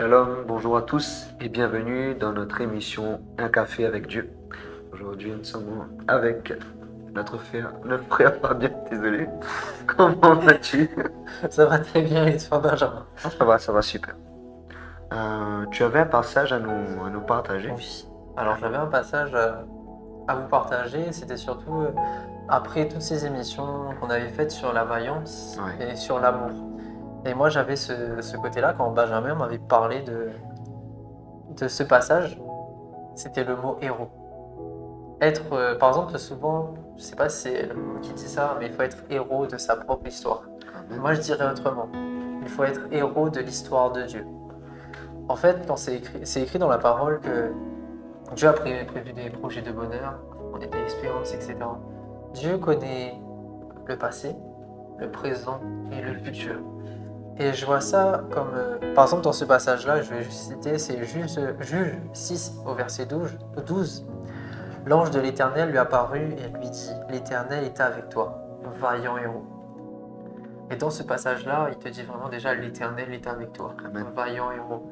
Shalom, bonjour à tous et bienvenue dans notre émission Un café avec Dieu. Aujourd'hui, nous sommes avec notre frère Fabien, désolé. Comment vas-tu? Ça va très bien et toi, Benjamin? Ça va super. Tu avais un passage à nous partager? Oui. Alors j'avais un passage à vous partager. C'était surtout après toutes ces émissions qu'on avait faites sur la vaillance Ouais. et sur l'amour. Et moi j'avais ce côté-là quand Benjamin m'avait parlé de ce passage. C'était le mot héros. Être, par exemple, souvent, je sais pas si c'est le mot qui dit ça, mais il faut être héros de sa propre histoire. Moi je dirais autrement. Il faut être héros de l'histoire de Dieu. En fait, quand c'est écrit dans la parole que Dieu a prévu des projets de bonheur, des expériences, etc. Dieu connaît le passé, le présent et le futur. Et je vois ça comme, par exemple, dans ce passage-là, je vais juste citer, c'est Juge 6 au verset 12. L'ange de l'Éternel lui apparut et lui dit, l'Éternel est avec toi, vaillant héros. Et dans ce passage-là, il te dit vraiment déjà, l'Éternel est avec toi, Amen. vaillant héros.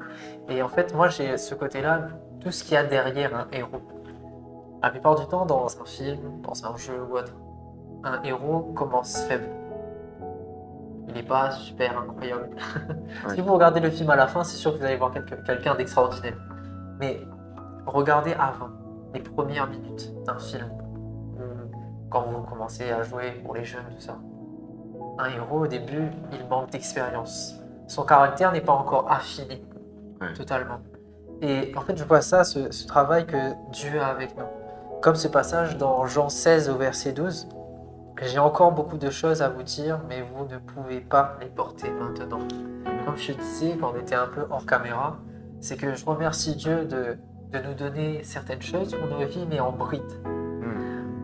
Et en fait, moi, j'ai ce côté-là, tout ce qu'il y a derrière un héros. La plupart du temps, dans un film, dans un jeu ou autre, un héros commence faible. Il n'est pas super incroyable. Ouais. Si vous regardez le film à la fin, c'est sûr que vous allez voir quelqu'un d'extraordinaire. Mais regardez avant, les premières minutes d'un film, quand vous commencez à jouer pour les jeunes, tout ça. Un héros, au début, il manque d'expérience. Son caractère n'est pas encore affiné totalement. Et en fait, je vois ça, ce travail que Dieu a avec nous. Comme ce passage dans Jean 16 au verset 12, j'ai encore beaucoup de choses à vous dire, mais vous ne pouvez pas les porter maintenant. Comme je te disais quand on était un peu hors caméra, c'est que je remercie Dieu de nous donner certaines choses pour nos vies, mais en brides.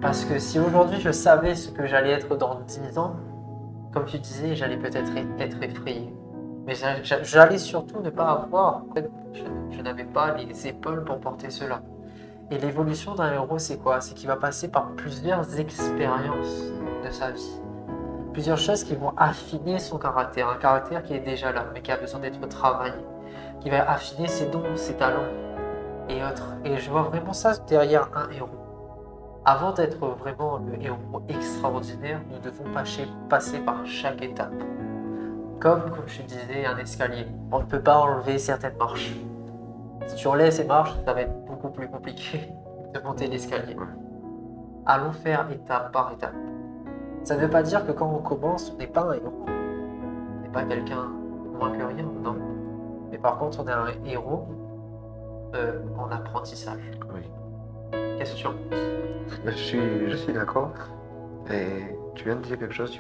Parce que si aujourd'hui je savais ce que j'allais être dans 10 ans, comme tu disais, j'allais peut-être être effrayé. Mais j'allais surtout ne pas avoir, en fait, je n'avais pas les épaules pour porter cela. Et l'évolution d'un héros, c'est quoi? C'est qu'il va passer par plusieurs expériences de sa vie. Plusieurs choses qui vont affiner son caractère. Un caractère qui est déjà là, mais qui a besoin d'être travaillé. Qui va affiner ses dons, ses talents et autres. Et je vois vraiment ça derrière un héros. Avant d'être vraiment le héros extraordinaire, nous devons passer par chaque étape. Comme je disais, un escalier. On ne peut pas enlever certaines marches. Si tu enlèves ces marches, ça va être beaucoup plus compliqué de monter l'escalier. Allons faire étape par étape. Ça ne veut pas dire que quand on commence, on n'est pas un héros. On n'est pas quelqu'un de moins que rien, non. Mais par contre, on est un héros en apprentissage. Oui. Question. Je suis d'accord. Et tu viens de dire quelque chose,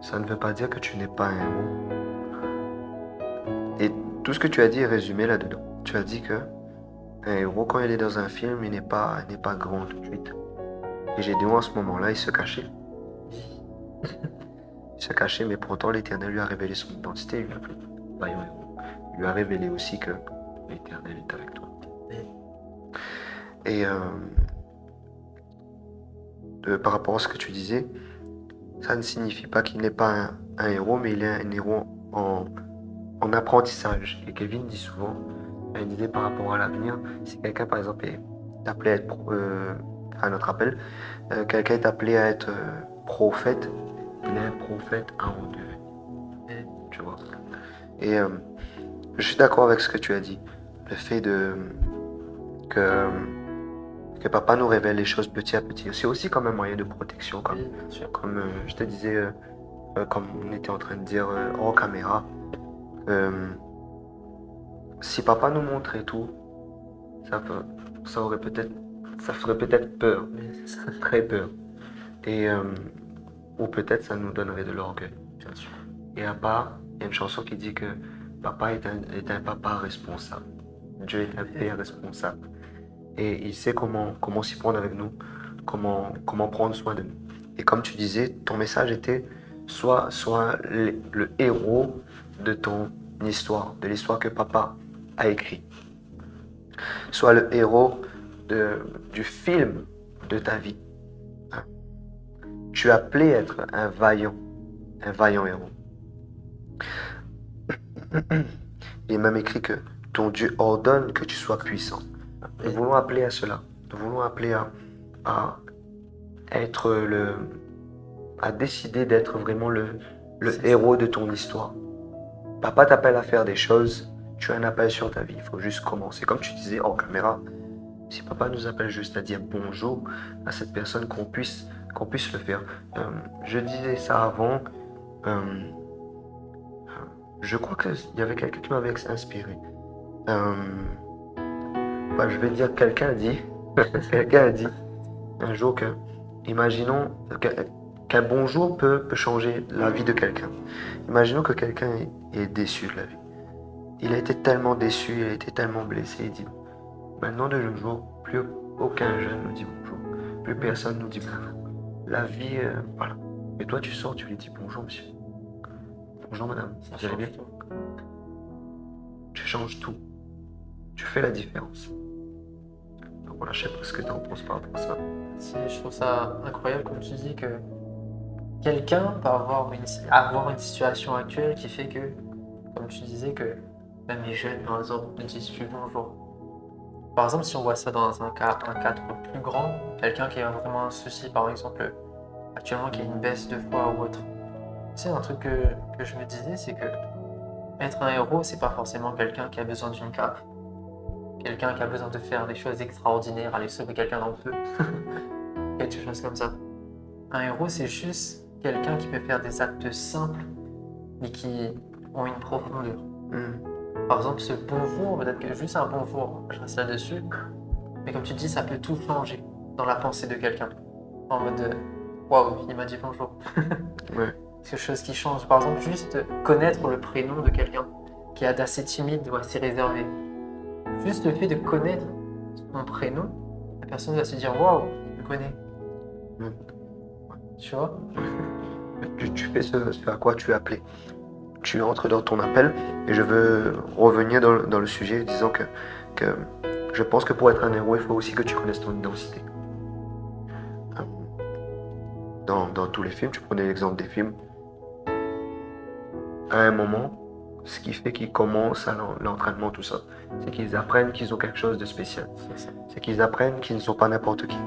ça ne veut pas dire que tu n'es pas un héros. Et tout ce que tu as dit est résumé là-dedans. Tu as dit que un héros, quand il est dans un film, il n'est pas grand tout de suite. Et j'ai dit, en ce moment-là, il se cachait. Il se cachait, mais pourtant, l'Éternel lui a révélé son identité. Il lui a appelé vaillant héros. Il lui a révélé aussi que l'Éternel est avec toi. Et par rapport à ce que tu disais, ça ne signifie pas qu'il n'est pas un héros, mais il est un héros en apprentissage. Et Kevin dit souvent, une idée par rapport à l'avenir, si quelqu'un, par exemple, est appelé à être, à notre appel, quelqu'un est appelé à être prophète, il est un prophète avant de tu vois. Et je suis d'accord avec ce que tu as dit, le fait que papa nous révèle les choses petit à petit. C'est aussi comme un moyen de protection, comme je te disais, comme on était en train de dire hors caméra. Si papa nous montrait tout, ça ferait peut-être peur, très peur. Et ou peut-être ça nous donnerait de l'orgueil. Bien sûr. Et à part, il y a une chanson qui dit que papa est un papa responsable. Dieu est un père responsable. Et il sait comment s'y prendre avec nous, comment prendre soin de nous. Et comme tu disais, ton message était sois le héros de ton histoire, de l'histoire que papa a écrit. Sois le héros du film de ta vie. Tu es appelé à être un vaillant héros. Il est même écrit que ton Dieu ordonne que tu sois puissant. Nous voulons appeler à cela. Nous voulons appeler à être à décider d'être vraiment le héros de ton histoire. Papa t'appelle à faire des choses, tu as un appel sur ta vie, il faut juste commencer. Comme tu disais hors caméra, si papa nous appelle juste à dire bonjour à cette personne, qu'on puisse le faire. Je disais ça avant, je crois qu'il y avait quelqu'un qui m'avait inspiré. Je vais dire, quelqu'un a dit, quelqu'un a dit un jour que, imaginons qu'un bonjour peut changer la vie de quelqu'un. Imaginons que quelqu'un est déçu de la vie. Il a été tellement déçu, il a été tellement blessé, il dit, maintenant de nos jours, plus aucun jeune nous dit bonjour, plus personne nous dit bonjour. La vie, voilà. Et toi, tu sors, tu lui dis bonjour, monsieur. Bonjour, madame. Vous allez bien? Tu changes tout. Tu fais la différence. Donc voilà, je sais pas ce que tu en penses par rapport à ça. Je trouve ça incroyable, comme tu dis, que quelqu'un peut avoir une situation actuelle qui fait que, comme tu disais, que même les jeunes, par exemple, ne disent plus bonjour. Par exemple, si on voit ça dans un cadre plus grand, quelqu'un qui a vraiment un souci, par exemple, actuellement qui a une baisse de foi ou autre. Tu sais, un truc que je me disais, c'est que être un héros, c'est pas forcément quelqu'un qui a besoin d'une cape, quelqu'un qui a besoin de faire des choses extraordinaires, aller sauver quelqu'un dans le feu, quelque chose comme ça. Un héros, c'est juste quelqu'un qui peut faire des actes simples, mais qui ont une profondeur. Par exemple, ce bonjour, peut-être que juste un bonjour, je reste là-dessus, mais comme tu dis, ça peut tout changer dans la pensée de quelqu'un. En mode, waouh, il m'a dit bonjour. Ouais. Quelque chose qui change. Par exemple, juste connaître le prénom de quelqu'un qui est assez timide ou assez réservé. Juste le fait de connaître son prénom, la personne va se dire waouh, je le connais. Tu vois? Tu fais ce à quoi tu es appelé. Tu entres dans ton appel et je veux revenir dans le sujet disant que je pense que pour être un héros, il faut aussi que tu connaisses ton identité. Dans tous les films, tu prenais l'exemple des films, à un moment, ce qui fait qu'ils commencent à l'entraînement, tout ça, c'est qu'ils apprennent qu'ils ont quelque chose de spécial. C'est qu'ils apprennent qu'ils ne sont pas n'importe qui.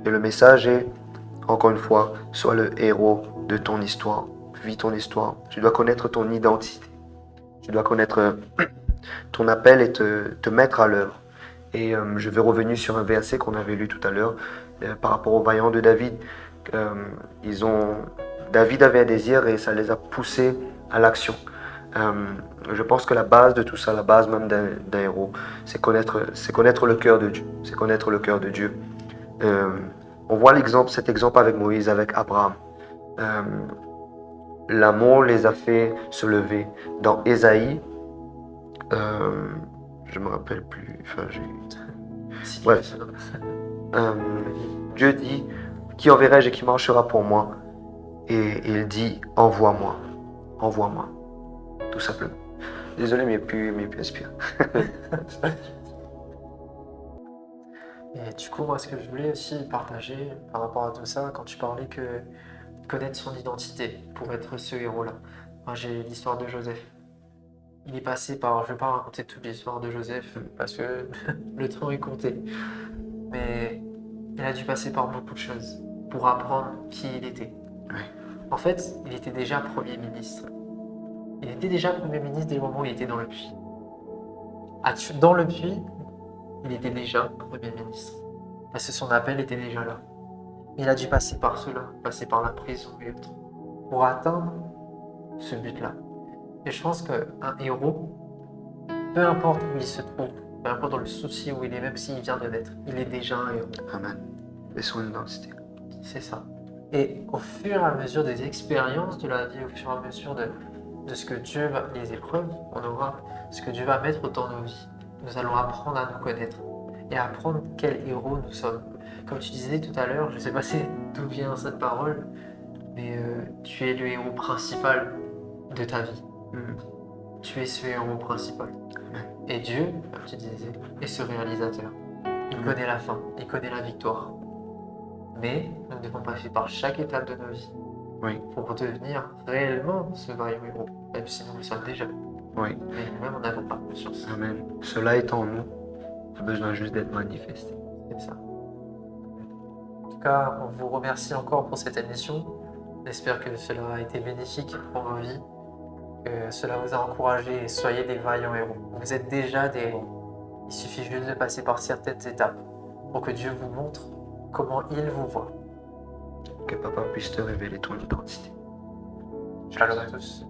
Et le message est, encore une fois, sois le héros de ton histoire. Vis ton histoire. Tu dois connaître ton identité. Tu dois connaître ton appel et te mettre à l'œuvre. Et je vais revenir sur un verset qu'on avait lu tout à l'heure par rapport aux vaillants de David. David avait un désir et ça les a poussés à l'action. Je pense que la base de tout ça, la base même d'un héros, c'est connaître le cœur de Dieu. C'est connaître le cœur de Dieu. On voit cet exemple avec Moïse, avec Abraham. L'amour les a fait se lever. Dans Ésaïe, je me rappelle plus. Bref. Dieu dit, qui enverrai-je et qui marchera pour moi? Et il dit, envoie-moi. Envoie-moi. Tout simplement. Désolé, mais plus inspiré. Et du coup, moi, ce que je voulais aussi partager par rapport à tout ça, quand tu parlais que connaître son identité pour être ce héros-là. Moi, j'ai l'histoire de Joseph. Il est passé par, je ne vais pas raconter toute l'histoire de Joseph parce que le temps est compté, mais il a dû passer par beaucoup de choses pour apprendre qui il était. Oui. En fait, il était déjà Premier ministre. Il était déjà Premier ministre dès le moment où il était dans le puits. Dans le puits, il était déjà Premier ministre. Parce que son appel était déjà là. Mais il a dû passer par cela, passer par la prison et autres, pour atteindre ce but-là. Et je pense qu'un héros, peu importe où il se trouve, peu importe dans le souci où il est, même s'il vient de naître, il est déjà un héros. Amen. Et son identité. C'est ça. Et au fur et à mesure des expériences de la vie, au fur et à mesure de ce que Dieu va, les épreuves, on aura ce que Dieu va mettre dans nos vies. Nous allons apprendre à nous connaître et à apprendre quel héros nous sommes. Comme tu disais tout à l'heure, je ne sais pas d'où vient cette parole, mais tu es le héros principal de ta vie. Tu es ce héros principal. Et Dieu, comme tu disais, est ce réalisateur. Il connaît la fin, il connaît la victoire. Mais nous devons passer par chaque étape de nos vies pour devenir réellement ce vaillant héros, même si nous le sommes déjà. Oui. mais nous-mêmes, on n'avons pas conscience. Amen. Cela est en nous, a besoin juste d'être manifesté. C'est ça. En tout cas, on vous remercie encore pour cette émission. J'espère que cela a été bénéfique pour vos vies, que cela vous a encouragé et soyez des vaillants héros. Vous êtes déjà des héros. Il suffit juste de passer par certaines étapes pour que Dieu vous montre comment il vous voit. Que Papa puisse te révéler ton identité. Shalom à tous.